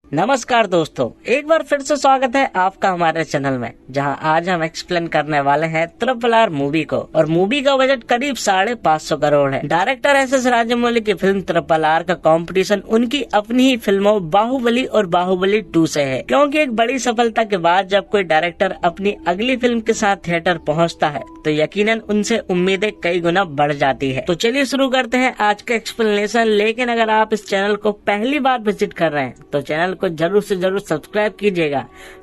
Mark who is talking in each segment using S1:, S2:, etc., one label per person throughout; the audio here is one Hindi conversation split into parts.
S1: नमस्कार दोस्तों, एक बार फिर से स्वागत है आपका हमारे चैनल में, जहां आज हम एक्सप्लेन करने वाले हैं RRR मूवी को। और मूवी का बजट करीब 550 करोड़ है। डायरेक्टर SS राजमौली की फिल्म RRR का कंपटीशन उनकी अपनी ही फिल्मों बाहुबली और बाहुबली 2 से है, क्योंकि एक बड़ी सफलता के बाद जब कोई डायरेक्टर अपनी अगली फिल्म के साथ थिएटर पहुँचता है तो यकीनन उनसे उम्मीदें कई गुना बढ़ जाती है। तो चलिए शुरू करते हैं आज का एक्सप्लेनेशन। लेकिन अगर आप इस चैनल को पहली बार विजिट कर रहे हैं तो चैनल को जरूर से जरूर सब्सक्राइब कीजिएगा,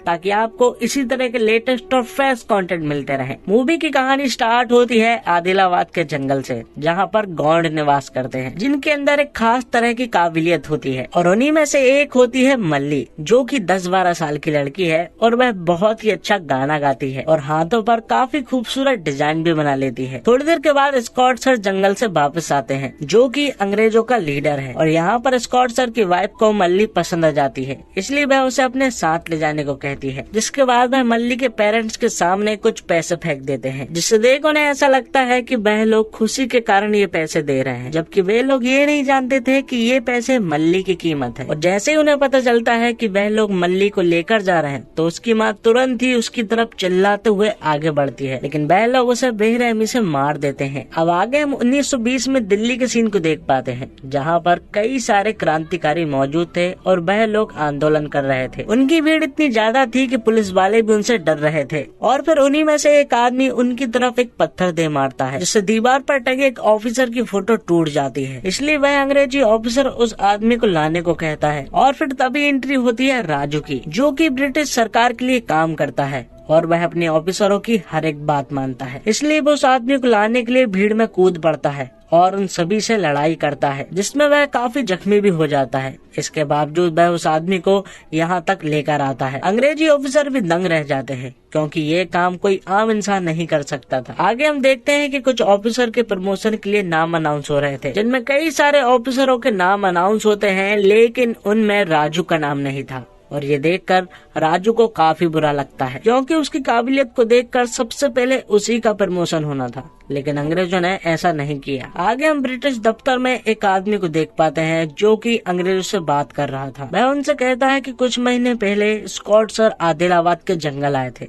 S1: ताकि आपको इसी तरह के लेटेस्ट और फ्रेश कंटेंट मिलते रहे। मूवी की कहानी स्टार्ट होती है आदिलाबाद के जंगल से, जहां पर गौंड निवास करते हैं, जिनके अंदर एक खास तरह की काबिलियत होती है। और उन्हीं में से एक होती है मल्ली, जो कि 10-12 साल की लड़की है और वह बहुत ही अच्छा गाना गाती है और हाथों पर काफी खूबसूरत डिजाइन भी बना लेती है। थोड़ी देर के बाद स्कॉट सर जंगल से वापस आते हैं, जो कि अंग्रेजों का लीडर है। और यहाँ पर स्कॉट सर की वाइफ को मल्ली पसंद आ जाती है, इसलिए वह उसे अपने साथ ले जाने को कहती है। जिसके बाद वह मल्ली के पेरेंट्स के सामने कुछ पैसे फेंक देते हैं, जिससे देख उन्हें ऐसा लगता है कि वह लोग खुशी के कारण ये पैसे दे रहे हैं, जबकि वे लोग ये नहीं जानते थे कि ये पैसे मल्ली की कीमत है। और जैसे ही उन्हें पता चलता है कि वह लोग मल्ली को लेकर जा रहे हैं तो उसकी माँ तुरंत ही उसकी तरफ चिल्लाते हुए आगे बढ़ती है, लेकिन वह लोग उसे बेरहमी से मार देते हैं। अब आगे हम 1920 में दिल्ली के सीन को देख पाते हैं, जहाँ पर कई सारे क्रांतिकारी मौजूद थे और वह लोग आंदोलन कर रहे थे। उनकी भीड़ इतनी ज्यादा थी कि पुलिस वाले भी उनसे डर रहे थे। और फिर उन्हीं में से एक आदमी उनकी तरफ एक पत्थर दे मारता है, जिससे दीवार पर टंगे एक ऑफिसर की फोटो टूट जाती है। इसलिए वह अंग्रेजी ऑफिसर उस आदमी को लाने को कहता है। और फिर तभी एंट्री होती है राजू की, जो कि ब्रिटिश सरकार के लिए काम करता है और वह अपने ऑफिसरों की हर एक बात मानता है। इसलिए वो उस आदमी को लाने के लिए भीड़ में कूद पड़ता है और उन सभी से लड़ाई करता है, जिसमें वह काफी जख्मी भी हो जाता है। इसके बावजूद वह उस आदमी को यहाँ तक लेकर आता है। अंग्रेजी ऑफिसर भी दंग रह जाते हैं, क्योंकि ये काम कोई आम इंसान नहीं कर सकता था। आगे हम देखते हैं कि कुछ ऑफिसर के प्रमोशन के लिए नाम अनाउंस हो रहे थे, जिनमें कई सारे ऑफिसरों के नाम अनाउंस होते हैं, लेकिन उनमें राजू का नाम नहीं था। और ये देखकर राजू को काफी बुरा लगता है, क्योंकि उसकी काबिलियत को देखकर सबसे पहले उसी का प्रमोशन होना था। लेकिन अंग्रेजों ने ऐसा नहीं किया। आगे हम ब्रिटिश दफ्तर में एक आदमी को देख पाते हैं, जो कि अंग्रेजों से बात कर रहा था। वह उनसे कहता है कि कुछ महीने पहले स्कॉट सर आदिलाबाद के जंगल आए थे,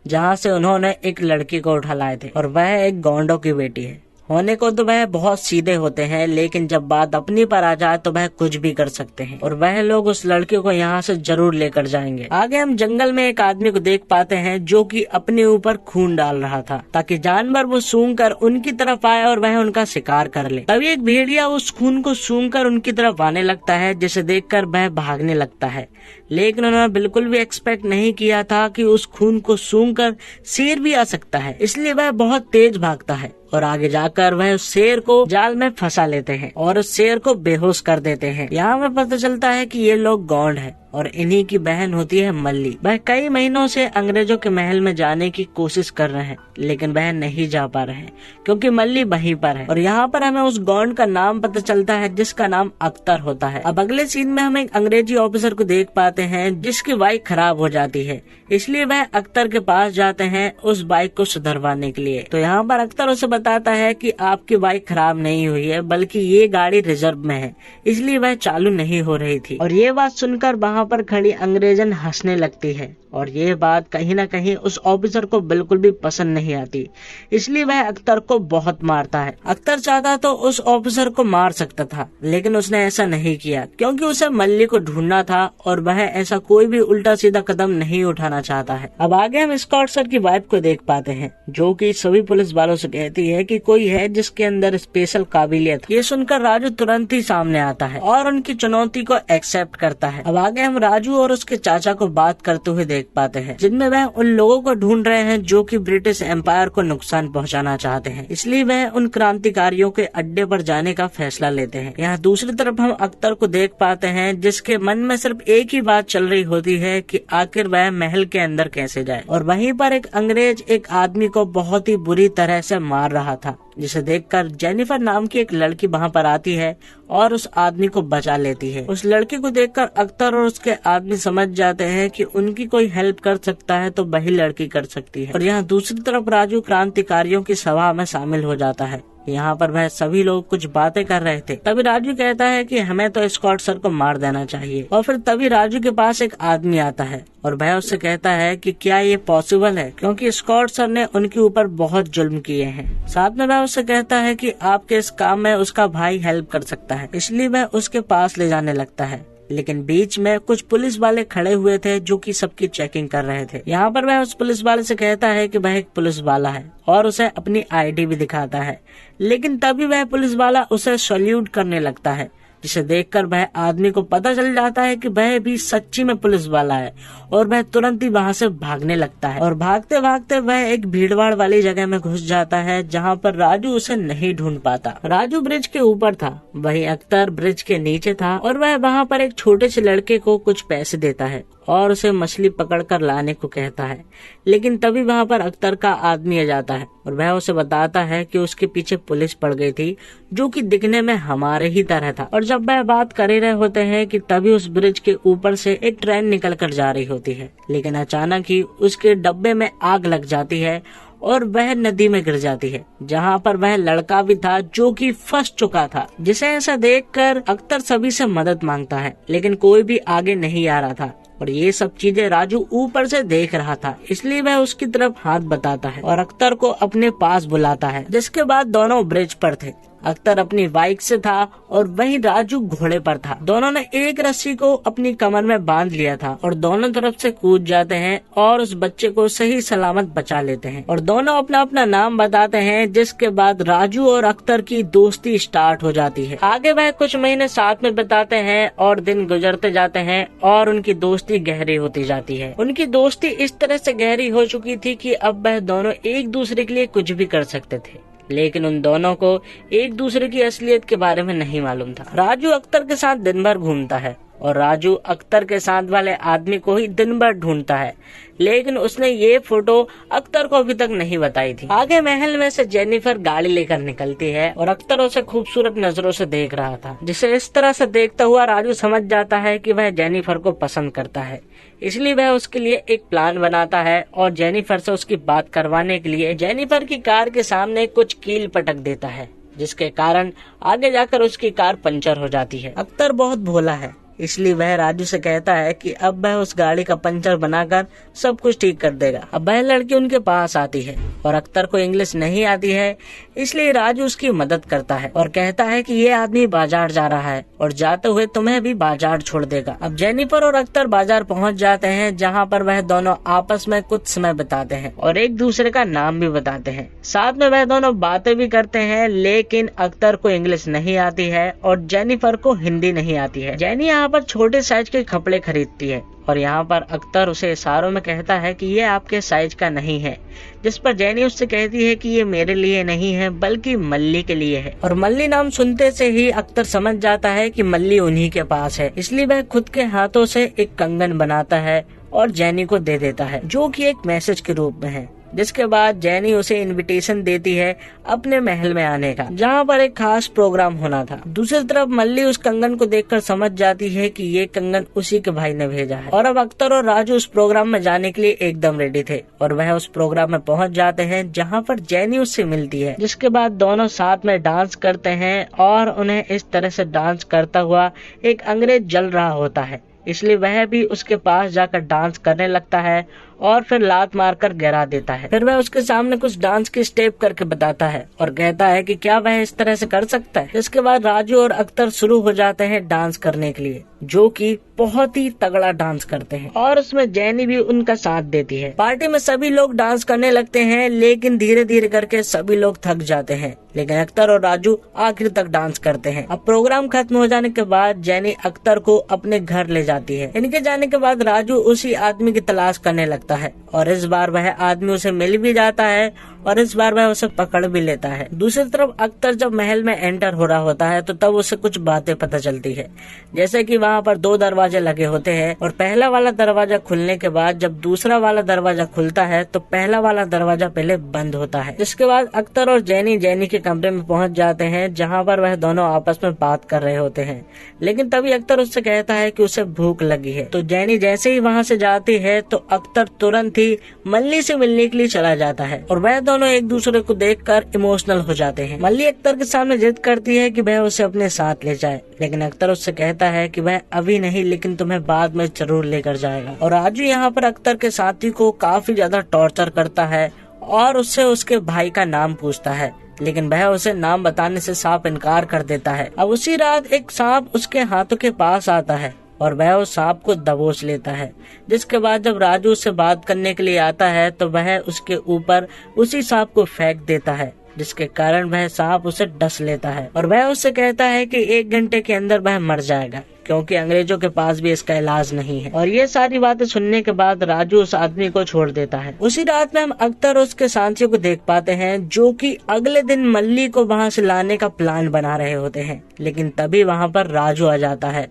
S1: जहाँ से उन्होंने एक लड़की को उठा लाए थे और वह एक गौंडों की बेटी है। होने को तो वह बहुत सीधे होते हैं, लेकिन जब बात अपनी पर आ जाए तो वह कुछ भी कर सकते हैं और वह लोग उस लड़के को यहाँ से जरूर लेकर जाएंगे। आगे हम जंगल में एक आदमी को देख पाते हैं, जो कि अपने ऊपर खून डाल रहा था, ताकि जानवर वो सूंघकर उनकी तरफ आए और वह उनका शिकार कर ले। तभी एक भेड़िया उस खून को सूंघकर उनकी तरफ आने लगता है, जिसे देखकर वह भागने लगता है। लेकिन उन्होंने बिल्कुल भी एक्सपेक्ट नहीं किया था कि उस खून को सूंघकर शेर भी आ सकता है, इसलिए वह बहुत तेज भागता है और आगे जाकर वह उस शेर को जाल में फंसा लेते हैं और उस शेर को बेहोश कर देते हैं। यहाँ हमें पता चलता है कि ये लोग गौंड हैं और इन्हीं की बहन होती है मल्ली। वह कई महीनों से अंग्रेजों के महल में जाने की कोशिश कर रहे हैं, लेकिन वह नहीं जा पा रहे हैं, क्योंकि मल्ली वहीं पर है। और यहाँ पर हमें उस गौंड का नाम पता चलता है, जिसका नाम अख्तर होता है। अब अगले सीन में हम एक अंग्रेजी ऑफिसर को देख पाते हैं, जिसकी बाइक खराब हो जाती है, इसलिए वह अख्तर के पास जाते हैं उस बाइक को सुधरवाने के लिए। तो यहाँ पर अख्तर उसे बताता है कि आपकी बाइक खराब नहीं हुई है, बल्कि ये गाड़ी रिजर्व में है, इसलिए वह चालू नहीं हो रही थी। और ये बात सुनकर वहाँ पर खड़ी अंग्रेजन हंसने लगती है और ये बात कहीं न कहीं उस ऑफिसर को बिल्कुल भी पसंद नहीं आती, इसलिए वह अख्तर को बहुत मारता है। अख्तर चाहता तो उस ऑफिसर को मार सकता था, लेकिन उसने ऐसा नहीं किया, क्योंकि उसे मल्ली को ढूंढना था और वह ऐसा कोई भी उल्टा सीधा कदम नहीं उठाना चाहता है। अब आगे हम स्कॉट सर की वाइफ को देख पाते हैं, जो कि सभी पुलिस वालों से कहती है कि कोई है जिसके अंदर स्पेशल काबिलियत। ये सुनकर राजू तुरंत ही सामने आता है और उनकी चुनौती को एक्सेप्ट करता है। अब आगे हम राजू और उसके चाचा को बात करते हुए देख पाते हैं, जिनमें वह उन लोगों को ढूंढ रहे हैं जो कि ब्रिटिश एम्पायर को नुकसान पहुंचाना चाहते हैं, इसलिए वह उन क्रांतिकारियों के अड्डे पर जाने का फैसला लेते हैं। यहाँ दूसरी तरफ हम अख्तर को देख पाते हैं, जिसके मन में सिर्फ एक ही बात चल रही होती है कि आखिर वह महल के अंदर कैसे जाए। और वहीं पर एक अंग्रेज एक आदमी को बहुत ही बुरी तरह से मार रहा था, जिसे देखकर जेनिफर नाम की एक लड़की वहाँ पर आती है और उस आदमी को बचा लेती है। उस लड़की को देखकर अख्तर और उसके आदमी समझ जाते हैं कि उनकी कोई हेल्प कर सकता है तो वही लड़की कर सकती है। और यहाँ दूसरी तरफ राजू क्रांतिकारियों की सभा में शामिल हो जाता है यहाँ पर वह सभी लोग कुछ बातें कर रहे थे। तभी राजू कहता है कि हमें तो स्कॉट सर को मार देना चाहिए। और फिर तभी राजू के पास एक आदमी आता है और वह उससे कहता है कि क्या ये पॉसिबल है, क्योंकि स्कॉट सर ने उनके ऊपर बहुत जुल्म किए हैं। साथ में वह उससे कहता है कि आपके इस काम में उसका भाई हेल्प कर सकता है, इसलिए वह उसके पास ले जाने लगता है। लेकिन बीच में कुछ पुलिस वाले खड़े हुए थे जो कि सबकी चेकिंग कर रहे थे। यहाँ पर वह उस पुलिस वाले से कहता है कि वह एक पुलिस वाला है और उसे अपनी आईडी भी दिखाता है। लेकिन तभी वह पुलिस वाला उसे सैल्यूट करने लगता है, जिसे देखकर वह आदमी को पता चल जाता है कि वह भी सच्ची में पुलिस वाला है और वह तुरंत ही वहाँ से भागने लगता है। और भागते भागते वह एक भीड़भाड़ वाली जगह में घुस जाता है जहाँ पर राजू उसे नहीं ढूंढ पाता। राजू ब्रिज के ऊपर था, वहीं अख्तर ब्रिज के नीचे था और वह वहाँ पर एक छोटे से लड़के को कुछ पैसे देता है और उसे मछली पकड़कर लाने को कहता है। लेकिन तभी वहाँ पर अख्तर का आदमी आ जाता है और वह उसे बताता है कि उसके पीछे पुलिस पड़ गई थी जो कि दिखने में हमारे ही तरह था। और जब वह बात कर ही रहे होते हैं कि तभी उस ब्रिज के ऊपर से एक ट्रेन निकल कर जा रही होती है, लेकिन अचानक ही उसके डब्बे में आग लग जाती है और वह नदी में गिर जाती है, जहाँ पर वह लड़का भी था जो कि फंस चुका था। जिसे ऐसा देखकर अख्तर सभी से मदद मांगता है, लेकिन कोई भी आगे नहीं आ रहा था और ये सब चीजें राजू ऊपर से देख रहा था, इसलिए वह उसकी तरफ हाथ बताता है और अख्तर को अपने पास बुलाता है। जिसके बाद दोनों ब्रिज पर थे। अख्तर अपनी बाइक से था और वहीं राजू घोड़े पर था। दोनों ने एक रस्सी को अपनी कमर में बांध लिया था और दोनों तरफ से कूद जाते हैं और उस बच्चे को सही सलामत बचा लेते हैं और दोनों अपना अपना नाम बताते हैं। जिसके बाद राजू और अख्तर की दोस्ती स्टार्ट हो जाती है। आगे वह कुछ महीने साथ में बिताते हैं और दिन गुजरते जाते हैं और उनकी दोस्ती गहरी होती जाती है। उनकी दोस्ती इस तरह से गहरी हो चुकी थी कि अब वह दोनों एक दूसरे के लिए कुछ भी कर सकते थे, लेकिन उन दोनों को एक दूसरे की असलियत के बारे में नहीं मालूम था। राजू अख्तर के साथ दिन भर घूमता है और राजू अख्तर के साथ वाले आदमी को ही दिन भर ढूंढता है, लेकिन उसने ये फोटो अख्तर को अभी तक नहीं बताई थी। आगे महल में से जेनिफर गाड़ी लेकर निकलती है और अख्तर उसे खूबसूरत नजरों से देख रहा था, जिसे इस तरह से देखता हुआ राजू समझ जाता है कि वह जेनिफर को पसंद करता है। इसलिए वह उसके लिए एक प्लान बनाता है और जेनिफर से उसकी बात करवाने के लिए जेनिफर की कार के सामने कुछ कील पटक देता है, जिसके कारण आगे जाकर उसकी कार पंचर हो जाती है। अख्तर बहुत भोला है, इसलिए वह राजू से कहता है कि अब वह उस गाड़ी का पंचर बनाकर सब कुछ ठीक कर देगा। अब वह लड़की उनके पास आती है और अख्तर को इंग्लिश नहीं आती है, इसलिए राजू उसकी मदद करता है और कहता है कि ये आदमी बाजार जा रहा है और जाते हुए तुम्हें भी बाजार छोड़ देगा। अब जेनिफर और अख्तर बाजार पहुंच जाते हैं, जहां पर वह दोनों आपस में कुछ समय बिताते हैं और एक दूसरे का नाम भी बताते हैं। साथ में वह दोनों बातें भी करते हैं, लेकिन अख्तर को इंग्लिश नहीं आती है और जेनिफर को हिंदी नहीं आती है। जेनी यहाँ पर छोटे साइज के कपड़े खरीदती है और यहाँ पर अख्तर उसे इशारों में कहता है कि ये आपके साइज का नहीं है, जिस पर जेनी उससे कहती है कि ये मेरे लिए नहीं है बल्कि मल्ली के लिए है। और मल्ली नाम सुनते से ही अख्तर समझ जाता है कि मल्ली उन्हीं के पास है, इसलिए वह खुद के हाथों से एक कंगन बनाता है और जेनी को दे देता है, जो कि एक मैसेज के रूप में है। जिसके बाद जेनी उसे इनविटेशन देती है अपने महल में आने का, जहाँ पर एक खास प्रोग्राम होना था। दूसरी तरफ मल्ली उस कंगन को देखकर समझ जाती है कि ये कंगन उसी के भाई ने भेजा है और अब अख्तर और राजू उस प्रोग्राम में जाने के लिए एकदम रेडी थे और वह उस प्रोग्राम में पहुँच जाते हैं, जहाँ पर जेनी उससे मिलती है। जिसके बाद दोनों साथ में डांस करते हैं और उन्हें इस तरह से डांस करता हुआ एक अंग्रेज जल रहा होता है, इसलिए वह भी उसके पास जाकर डांस करने लगता है और फिर लात मारकर गिरा देता है। फिर वह उसके सामने कुछ डांस की स्टेप करके बताता है और कहता है कि क्या वह इस तरह से कर सकता है। इसके बाद राजू और अख्तर शुरू हो जाते हैं डांस करने के लिए, जो कि बहुत ही तगड़ा डांस करते हैं और उसमें जेनी भी उनका साथ देती है। पार्टी में सभी लोग डांस करने लगते हैं, लेकिन धीरे धीरे करके सभी लोग थक जाते हैं, लेकिन अख्तर और राजू आखिर तक डांस करते हैं। अब प्रोग्राम खत्म हो जाने के बाद जेनी अख्तर को अपने घर ले जाती है। इनके जाने के बाद राजू उसी आदमी की तलाश करने लगता है और इस बार वह आदमी उसे मिल भी जाता है और इस बार वह उसे पकड़ भी लेता है। दूसरी तरफ अख्तर जब महल में एंटर हो रहा होता है तो तब उसे कुछ बातें पता चलती है, जैसे कि वहाँ पर 2 दरवाजे लगे होते हैं और पहला वाला दरवाजा खुलने के बाद जब दूसरा वाला दरवाजा खुलता है तो पहला वाला दरवाजा पहले बंद होता है। जिसके बाद अख्तर और जेनी के कमरे में पहुँच जाते हैं, जहाँ पर वह दोनों आपस में बात कर रहे होते हैं, लेकिन तभी अख्तर उससे कहता है कि उसे भूख लगी है। तो जेनी जैसे ही वहाँ से जाती है तो अख्तर तुरंत ही मल्ली से मिलने के लिए चला जाता है और वह दोनों एक दूसरे को देखकर इमोशनल हो जाते हैं। मल्ली अख्तर के सामने जिद करती है कि वह उसे अपने साथ ले जाए, लेकिन अख्तर उससे कहता है कि वह अभी नहीं लेकिन तुम्हें बाद में जरूर लेकर जाएगा। और राजू यहाँ पर अख्तर के साथी को काफी ज्यादा टॉर्चर करता है और उससे उसके भाई का नाम पूछता है, लेकिन वह उसे नाम बताने से साफ इनकार कर देता है। अब उसी रात एक सांप उसके हाथों के पास आता है और वह उस सांप को दबोच लेता है, जिसके बाद जब राजू उससे बात करने के लिए आता है तो वह उसके ऊपर उसी सांप को फेंक देता है, जिसके कारण वह सांप उसे डस लेता है और वह उससे कहता है कि 1 घंटे के अंदर वह मर जाएगा, क्योंकि अंग्रेजों के पास भी इसका इलाज नहीं है। और ये सारी बातें सुनने के बाद राजू उस आदमी को छोड़ देता है। उसी रात में हम अख्तर और उसके साथियों को देख पाते हैं जो कि अगले दिन मल्ली को वहां से लाने का प्लान बना रहे होते हैं, लेकिन तभी वहां पर राजू आ जाता है।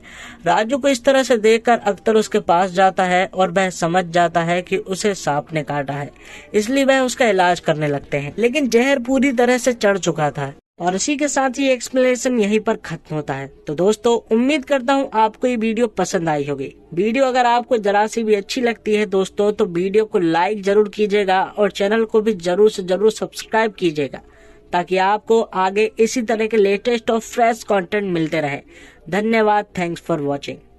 S1: राजू को इस तरह से देखकर अख्तर उसके पास जाता है और वह समझ जाता है कि उसे सांप ने काटा है, इसलिए वह उसका इलाज करने लगते हैं, लेकिन जहर पूरी तरह से चढ़ चुका था। और इसी के साथ ही एक्सप्लेनेशन यहीं पर खत्म होता है। तो दोस्तों, उम्मीद करता हूँ आपको ये वीडियो पसंद आई होगी। वीडियो अगर आपको जरा सी भी अच्छी लगती है दोस्तों, तो वीडियो को लाइक जरूर कीजिएगा और चैनल को भी जरूर से जरूर सब्सक्राइब कीजिएगा, ताकि आपको आगे इसी तरह के लेटेस्ट और फ्रेश कंटेंट मिलते रहे। धन्यवाद। Thanks for watching.